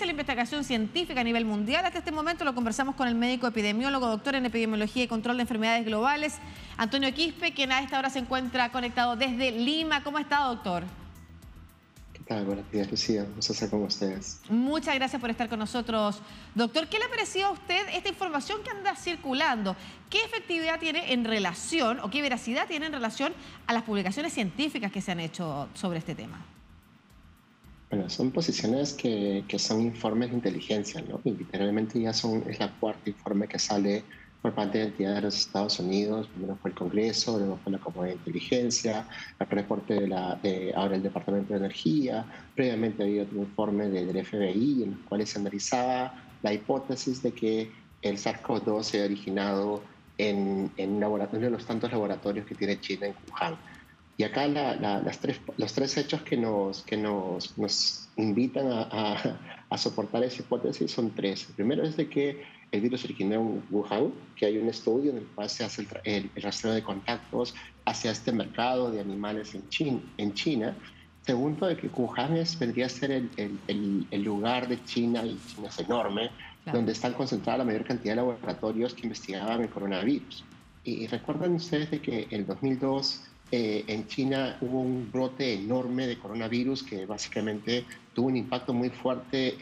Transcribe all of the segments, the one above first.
dice la investigación científica a nivel mundial hasta este momento? Lo conversamos con el médico epidemiólogo, doctor en epidemiología y control de enfermedades globales, Antonio Quispe, quien a esta hora se encuentra conectado desde Lima. ¿Cómo está, doctor? ¿Qué tal? Buenos días, Lucía. Vamos a estar con ustedes. Muchas gracias por estar con nosotros. Doctor, ¿qué le ha parecido a usted esta información que anda circulando? ¿Qué efectividad tiene en relación o qué veracidad tiene en relación a las publicaciones científicas que se han hecho sobre este tema? Bueno, son posiciones que son informes de inteligencia, ¿no? Y literalmente es la cuarta informe que sale por parte de entidades de los Estados Unidos. Primero fue el Congreso, luego fue la Comisión de Inteligencia, el reporte ahora el Departamento de Energía. Previamente había otro informe del FBI en los cuales se analizaba la hipótesis de que el SARS-CoV-2 se ha originado en un laboratorio, de los tantos laboratorios que tiene China en Wuhan. Y acá los tres hechos que nos invitan a soportar esa hipótesis son tres. El primero es de que el virus originó en Wuhan, que hay un estudio en el cual se hace el rastreo de contactos hacia este mercado de animales en China. Segundo, de que Wuhan vendría a ser el lugar de China, y China es enorme, Claro. donde están concentradas la mayor cantidad de laboratorios que investigaban el coronavirus. Y recuerdan ustedes de que en 2002 en China hubo un brote enorme de coronavirus que básicamente tuvo un impacto muy fuerte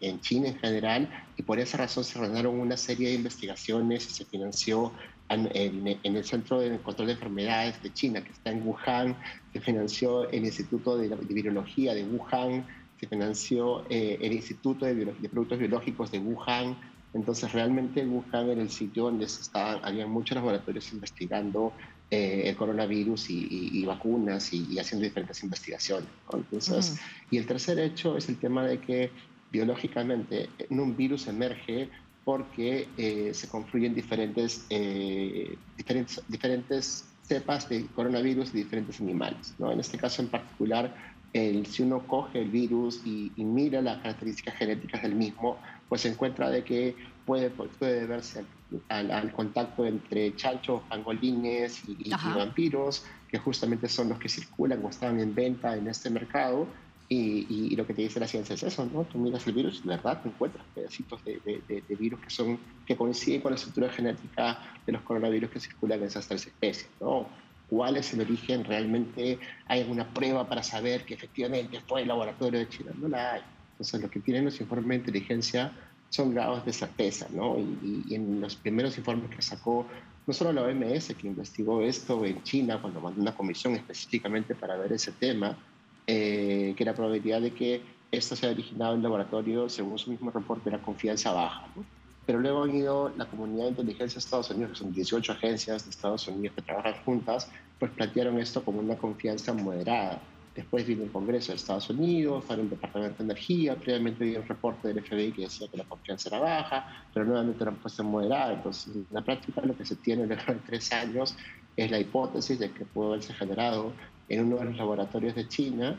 en China en general, y por esa razón se realizaron una serie de investigaciones y se financió en el Centro de Control de Enfermedades de China, que está en Wuhan. Se financió el Instituto de Virología de Wuhan, se financió el Instituto de Productos Biológicos de Wuhan. Entonces realmente Wuhan era el sitio donde había muchos laboratorios investigando el coronavirus y vacunas y haciendo diferentes investigaciones, ¿no? Entonces, y el tercer hecho es el tema de que biológicamente un virus emerge porque se confluyen diferentes cepas de coronavirus de diferentes animales, ¿no? En este caso en particular, si uno coge el virus y mira las características genéticas del mismo, pues se encuentra de que puede deberse al contacto entre chanchos, pangolines y vampiros, que justamente son los que circulan o están en venta en este mercado. Y lo que te dice la ciencia es eso, ¿no? Tú miras el virus y de verdad te encuentras pedacitos de virus que coinciden con la estructura genética de los coronavirus que circulan en esas tres especies, ¿no? ¿Cuál es el origen? ¿Realmente hay alguna prueba para saber que efectivamente fue el laboratorio de China? No la hay. Entonces, lo que tienen los informes de inteligencia son grados de certeza, ¿no? Y en los primeros informes que sacó, no solo la OMS, que investigó esto en China, cuando mandó una comisión específicamente para ver ese tema, que la probabilidad de que esto se haya originado en laboratorio, según su mismo reporte, era confianza baja, ¿no? Pero luego han ido la comunidad de inteligencia de Estados Unidos, que son 18 agencias de Estados Unidos que trabajan juntas, pues plantearon esto como una confianza moderada. Después vino el Congreso de Estados Unidos, fue el Departamento de Energía, previamente vino un reporte del FBI que decía que la confianza era baja, pero nuevamente era puesta moderada. Entonces, en la práctica, lo que se tiene luego de 3 años es la hipótesis de que pudo haberse generado en uno de los laboratorios de China,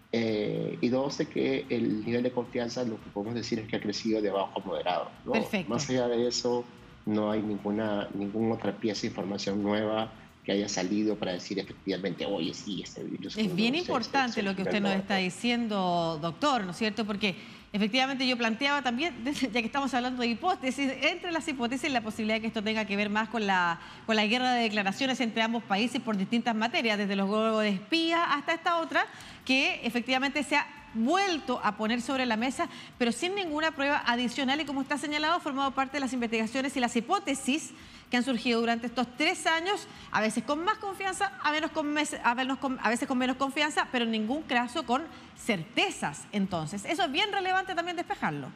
y dos, de que el nivel de confianza, lo que podemos decir es que ha crecido de bajo a moderado, ¿no? Perfecto. Más allá de eso, no hay ninguna otra pieza de información nueva que haya salido para decir efectivamente, oye, sí, este virus... Es bien importante lo que usted nos está diciendo, doctor, ¿no es cierto? Porque efectivamente yo planteaba también, ya que estamos hablando de hipótesis, entre las hipótesis la posibilidad de que esto tenga que ver más con la guerra de declaraciones entre ambos países por distintas materias, desde los globos de espía hasta esta otra, que efectivamente se ha vuelto a poner sobre la mesa, pero sin ninguna prueba adicional y, como está señalado, ha formado parte de las investigaciones y las hipótesis que han surgido durante estos 3 años, a veces con más confianza, a veces con menos confianza, pero en ningún caso con certezas. Entonces, eso es bien relevante también despejarlo.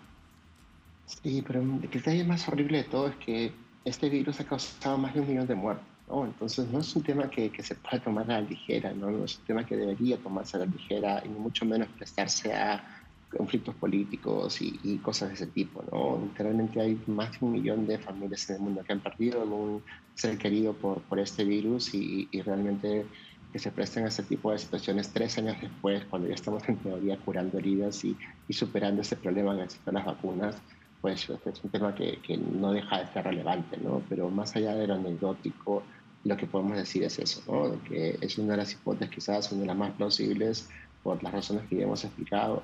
Sí, pero el detalle más horrible de todo es que este virus ha causado más de 1 millón de muertos, ¿no? Entonces no es un tema que se pueda tomar a la ligera, ¿no? No es un tema que debería tomarse a la ligera, y mucho menos prestarse a conflictos políticos y cosas de ese tipo, ¿no? Literalmente hay más de 1 millón de familias en el mundo que han perdido un ser querido por este virus, y realmente que se presten a este tipo de situaciones 3 años después, cuando ya estamos en teoría curando heridas y superando este problema gracias a las vacunas, pues es un tema que no deja de ser relevante, ¿no? Pero más allá de lo anecdótico, lo que podemos decir es eso, ¿no? De que es una de las hipótesis, quizás una de las más plausibles, por las razones que ya hemos explicado,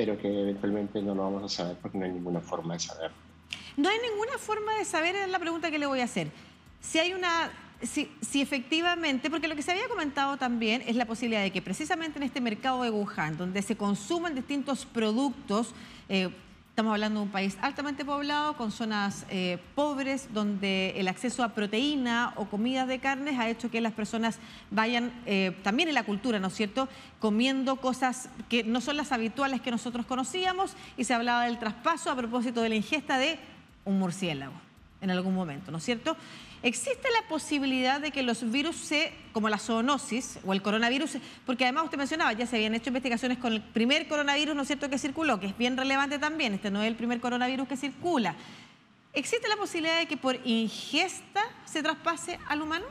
pero que eventualmente no lo vamos a saber porque no hay ninguna forma de saberlo. No hay ninguna forma de saber, es la pregunta que le voy a hacer. Si hay una, si efectivamente, porque lo que se había comentado también es la posibilidad de que precisamente en este mercado de Wuhan, donde se consumen distintos productos, estamos hablando de un país altamente poblado, con zonas pobres, donde el acceso a proteína o comidas de carnes ha hecho que las personas vayan, también en la cultura, ¿no es cierto?, comiendo cosas que no son las habituales que nosotros conocíamos, y se hablaba del traspaso a propósito de la ingesta de un murciélago en algún momento, ¿no es cierto? ¿Existe la posibilidad de que los virus, como la zoonosis o el coronavirus, porque además usted mencionaba, ya se habían hecho investigaciones con el primer coronavirus, ¿no es cierto?, que circuló, que es bien relevante también, este no es el primer coronavirus que circula. ¿Existe la posibilidad de que por ingesta se traspase al humano?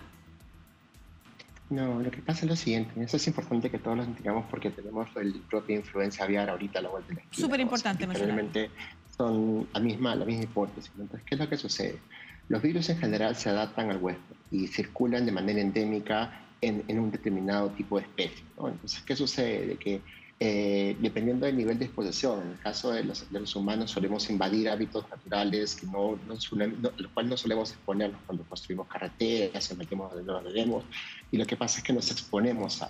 No, lo que pasa es lo siguiente, eso es importante que todos lo entendamos porque tenemos el propia influencia aviar ahorita a la vuelta de la esquina. Súper importante mencionar. Realmente son la misma hipótesis. Entonces, ¿qué es lo que sucede? Los virus en general se adaptan al huésped y circulan de manera endémica en un determinado tipo de especie, ¿no? Entonces, ¿qué sucede? De que dependiendo del nivel de exposición, en el caso de los humanos solemos invadir hábitos naturales que los cuales no solemos exponernos cuando construimos carreteras o metemos donde no debemos, y lo que pasa es que nos exponemos a...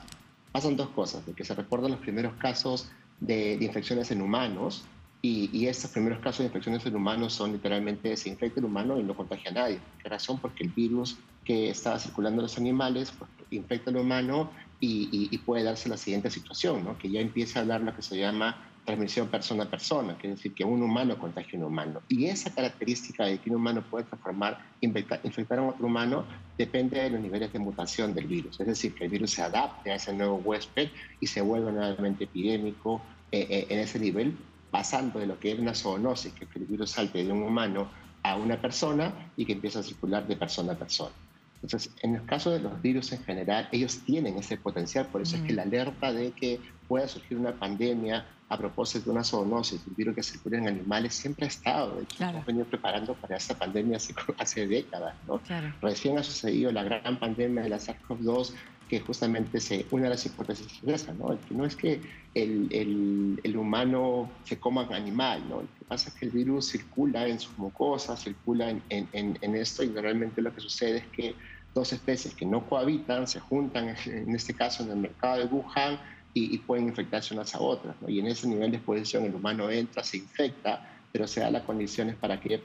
Pasan dos cosas, de que se reportan los primeros casos de infecciones en humanos, y estos primeros casos de infecciones en humanos son literalmente se infecta el humano y no contagia a nadie. ¿Qué razón? Porque el virus que estaba circulando en los animales pues, infecta al humano y puede darse la siguiente situación, ¿no? Que ya empieza a hablar lo que se llama transmisión persona a persona, que es decir, que un humano contagia a un humano. Y esa característica de que un humano puede infectar a otro humano depende de los niveles de mutación del virus. Es decir, que el virus se adapte a ese nuevo huésped y se vuelva nuevamente epidémico en ese nivel, pasando de lo que era una zoonosis, que es que el virus salte de un humano a una persona y que empieza a circular de persona a persona. Entonces, en el caso de los virus en general, ellos tienen ese potencial, por eso es que la alerta de que pueda surgir una pandemia a propósito de una zoonosis, un virus que circula en animales, siempre ha estado. De hecho, hemos venido preparando para esta pandemia hace décadas, ¿no? Claro. Recién ha sucedido la gran pandemia de la SARS-CoV-2, que justamente una de las hipótesis es esa, ¿no? Que no es que el humano se coma un animal, ¿no? Lo que pasa es que el virus circula en sus mucosas, circula en esto, y realmente lo que sucede es que dos especies que no cohabitan se juntan, en este caso en el mercado de Wuhan, y pueden infectarse unas a otras, ¿no? Y en ese nivel de exposición el humano entra, se infecta, pero se da las condiciones para que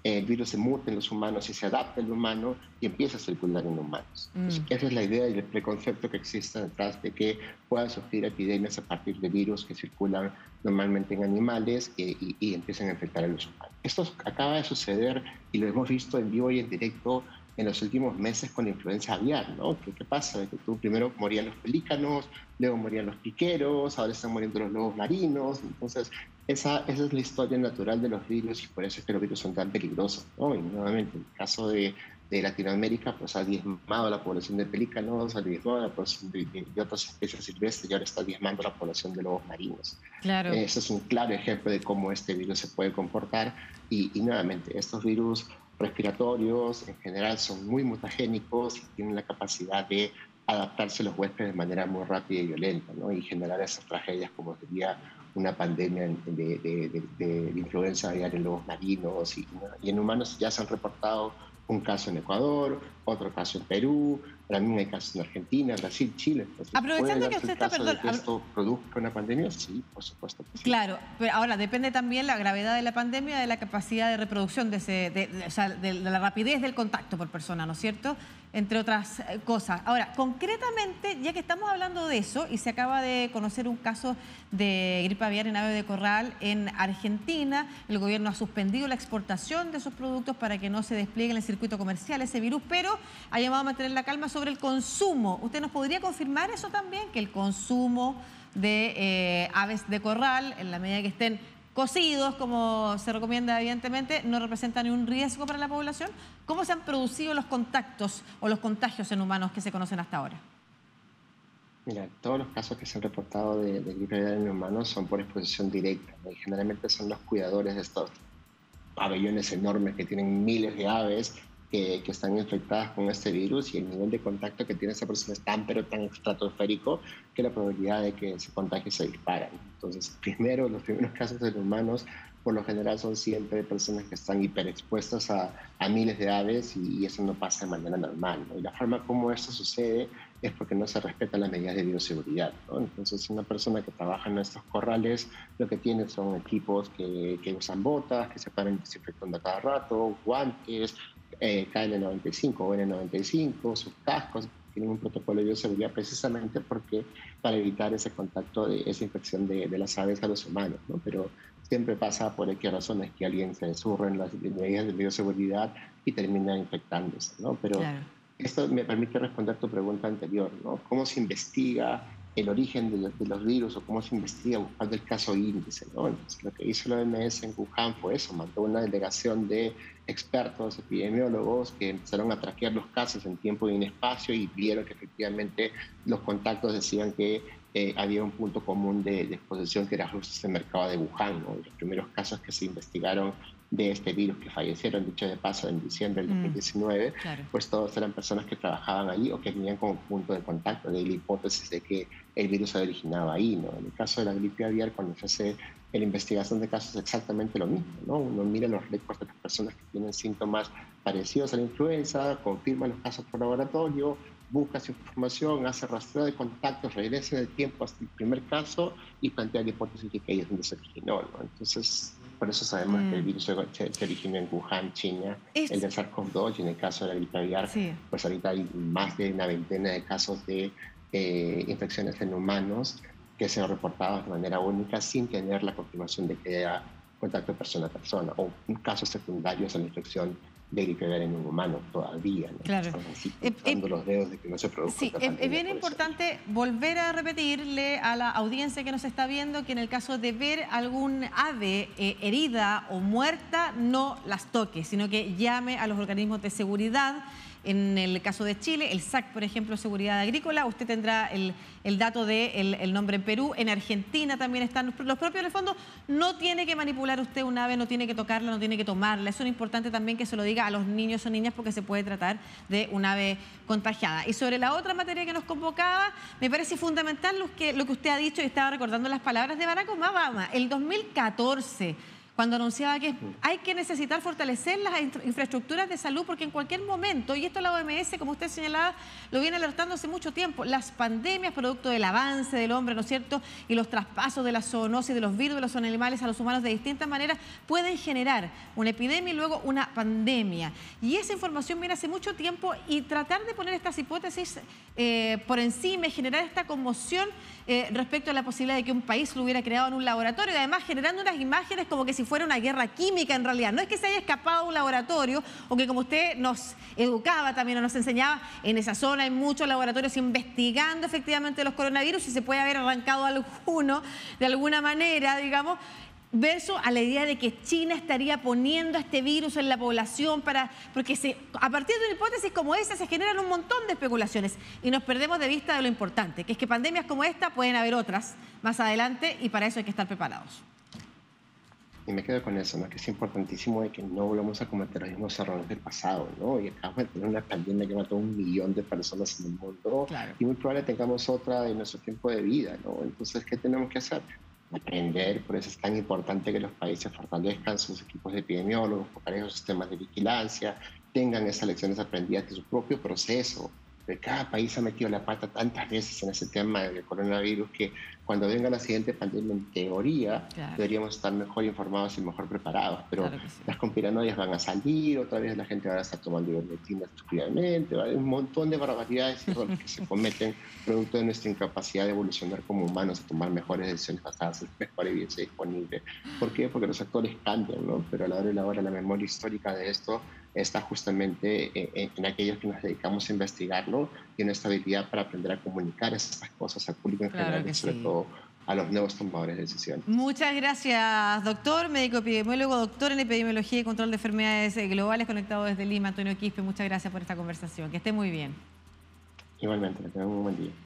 el virus se mute en los humanos y se adapte al humano y empieza a circular en humanos. Entonces, esa es la idea y el preconcepto que existe detrás de que puedan surgir epidemias a partir de virus que circulan normalmente en animales y empiezan a infectar a los humanos. Esto acaba de suceder y lo hemos visto en vivo y en directo en los últimos meses con la influenza aviar, ¿no? ¿Qué pasa? De que primero morían los pelícanos, luego morían los piqueros, ahora están muriendo los lobos marinos. Entonces, esa es la historia natural de los virus y por eso es que los virus son tan peligrosos, ¿no? Y nuevamente, en el caso de Latinoamérica, pues ha diezmado la población de pelícanos, ha diezmado la población de otras especies silvestres y ahora está diezmando la población de lobos marinos. Claro. Eso es un claro ejemplo de cómo este virus se puede comportar y nuevamente, estos virus respiratorios en general son muy mutagénicos y tienen la capacidad de adaptarse a los huéspedes de manera muy rápida y violenta, ¿no? Y generar esas tragedias como sería una pandemia de influenza aviar en lobos marinos y en humanos ya se han reportado un caso en Ecuador, otro caso en Perú, también hay casos en Argentina, Brasil, Chile. Entonces, aprovechando que usted está, perdón, que esto produzca una pandemia, sí, por supuesto que sí. Claro, pero ahora depende también la gravedad de la pandemia de la capacidad de reproducción, de la rapidez del contacto por persona, ¿no es cierto? Entre otras cosas. Ahora, concretamente, ya que estamos hablando de eso, y se acaba de conocer un caso de gripe aviar en ave de corral en Argentina, el gobierno ha suspendido la exportación de esos productos para que no se despliegue en el circuito comercial ese virus, pero ha llamado a mantener la calma sobre el consumo. ¿Usted nos podría confirmar eso también? Que el consumo de aves de corral, en la medida que estén cocidos, como se recomienda evidentemente, no representa ni un riesgo para la población. ¿Cómo se han producido los contactos o los contagios en humanos que se conocen hasta ahora? Mira, todos los casos que se han reportado de gripe aviar en humanos son por exposición directa, ¿no? Y generalmente son los cuidadores de estos pabellones enormes que tienen miles de aves que están infectadas con este virus y el nivel de contacto que tiene esa persona es tan, pero tan estratosférico que la probabilidad de que se contagie se dispara. Entonces, primero, los primeros casos en humanos, por lo general, son siempre personas que están hiperexpuestas a miles de aves y eso no pasa de manera normal, ¿no? Y la forma como esto sucede es porque no se respetan las medidas de bioseguridad, ¿no? Entonces, una persona que trabaja en estos corrales lo que tiene son equipos que usan botas, que se paran desinfectando a cada rato, guantes, KN95 o N95, sus cascos, tienen un protocolo de bioseguridad precisamente porque para evitar ese contacto, de esa infección de las aves a los humanos, ¿no? Pero siempre pasa por X razones que alguien se surre en las medidas de bioseguridad y termina infectándose, ¿no? Pero Claro. esto me permite responder tu pregunta anterior, ¿no? ¿Cómo se investiga el origen de los virus o cómo se investiga buscando el caso índice, ¿no? Entonces, lo que hizo la OMS en Wuhan fue eso, mandó una delegación de expertos epidemiólogos que empezaron a traquear los casos en tiempo y en espacio y vieron que efectivamente los contactos decían que había un punto común de exposición que era justo ese mercado de Wuhan, ¿no? Los primeros casos que se investigaron de este virus que fallecieron, dicho de paso, en diciembre del 2019, Claro. pues todos eran personas que trabajaban allí o que venían como punto de contacto, de la hipótesis de que el virus se originaba ahí, ¿no? En el caso de la gripe aviar, cuando se hace la investigación de casos, es exactamente lo mismo, ¿no? Uno mira los récords de las personas que tienen síntomas parecidos a la influenza, confirma los casos por laboratorio, busca su información, hace rastreo de contactos, regresa en el tiempo hasta el primer caso y plantea la hipótesis de que ahí es donde se originó, ¿no? Entonces, por eso sabemos que el virus se originó en Wuhan, China, el de SARS-CoV-2, y en el caso de la gripe aviar, Sí. pues ahorita hay más de una veintena de casos de infecciones en humanos que se han reportado de manera única sin tener la confirmación de que haya contacto persona a persona o casos secundarios a la infección de gripe aviar en un humano todavía, ¿no? Claro. Estamos así cruzando los dedos de que no se produzca Sí, esta es pandemia bien por eso. importante volver a repetirle a la audiencia que nos está viendo que en el caso de ver algún ave herida o muerta, no las toque, sino que llame a los organismos de seguridad. En el caso de Chile, el SAC, por ejemplo, Seguridad Agrícola, usted tendrá el dato del nombre en Perú. En Argentina también están los propios, en el fondo, no tiene que manipular usted un ave, no tiene que tocarla, no tiene que tomarla. Eso es importante también que se lo diga a los niños o niñas porque se puede tratar de un ave contagiada. Y sobre la otra materia que nos convocaba, me parece fundamental lo que usted ha dicho y estaba recordando las palabras de Barack Obama. El 2014... cuando anunciaba que hay que necesitar fortalecer las infraestructuras de salud porque en cualquier momento, y esto la OMS, como usted señalaba, lo viene alertando hace mucho tiempo, las pandemias producto del avance del hombre, ¿no es cierto?, y los traspasos de la zoonosis de los virus de los animales a los humanos de distintas maneras pueden generar una epidemia y luego una pandemia. Y esa información viene hace mucho tiempo y tratar de poner estas hipótesis por encima y generar esta conmoción respecto a la posibilidad de que un país lo hubiera creado en un laboratorio y además generando unas imágenes como que si fuera una guerra química en realidad. No es que se haya escapado de un laboratorio o que como usted nos educaba también o nos enseñaba, en esa zona hay muchos laboratorios investigando efectivamente los coronavirus y se puede haber arrancado alguno de alguna manera, digamos, versus a la idea de que China estaría poniendo este virus en la población porque a partir de una hipótesis como esa se generan un montón de especulaciones y nos perdemos de vista de lo importante, que es que pandemias como esta pueden haber otras más adelante y para eso hay que estar preparados. Y me quedo con eso, ¿no? Que es importantísimo de que no volvamos a cometer los mismos errores del pasado, ¿no? Y acabamos de tener una pandemia que mató a 1 millón de personas en el mundo, Claro. y muy probable tengamos otra en nuestro tiempo de vida, ¿no? Entonces, ¿qué tenemos que hacer? Aprender, por eso es tan importante que los países fortalezcan sus equipos de epidemiólogos, fortalezcan sus sistemas de vigilancia, tengan esas lecciones aprendidas de su propio proceso. De cada país ha metido la pata tantas veces en ese tema del coronavirus que cuando venga la siguiente pandemia, en teoría, Claro. deberíamos estar mejor informados y mejor preparados. Pero Claro que sí. las conspiranoias van a salir, otra vez la gente va a estar tomando ivermectina estúpidamente, hay un montón de barbaridades y errores que se cometen producto de nuestra incapacidad de evolucionar como humanos, a tomar mejores decisiones basadas en mejor evidencia disponible. ¿Por qué? Porque los actores cambian, ¿no? Pero a la hora de la hora la memoria histórica de esto está justamente en aquellos que nos dedicamos a investigarlo y en nuestra habilidad para aprender a comunicar estas cosas al público en Claro general que y sobre sí. todo a los nuevos tomadores de decisiones. Muchas gracias, doctor, médico epidemiólogo, doctor en epidemiología y control de enfermedades globales, conectado desde Lima, Antonio Quispe. Muchas gracias por esta conversación. Que esté muy bien. Igualmente, que tengan un buen día.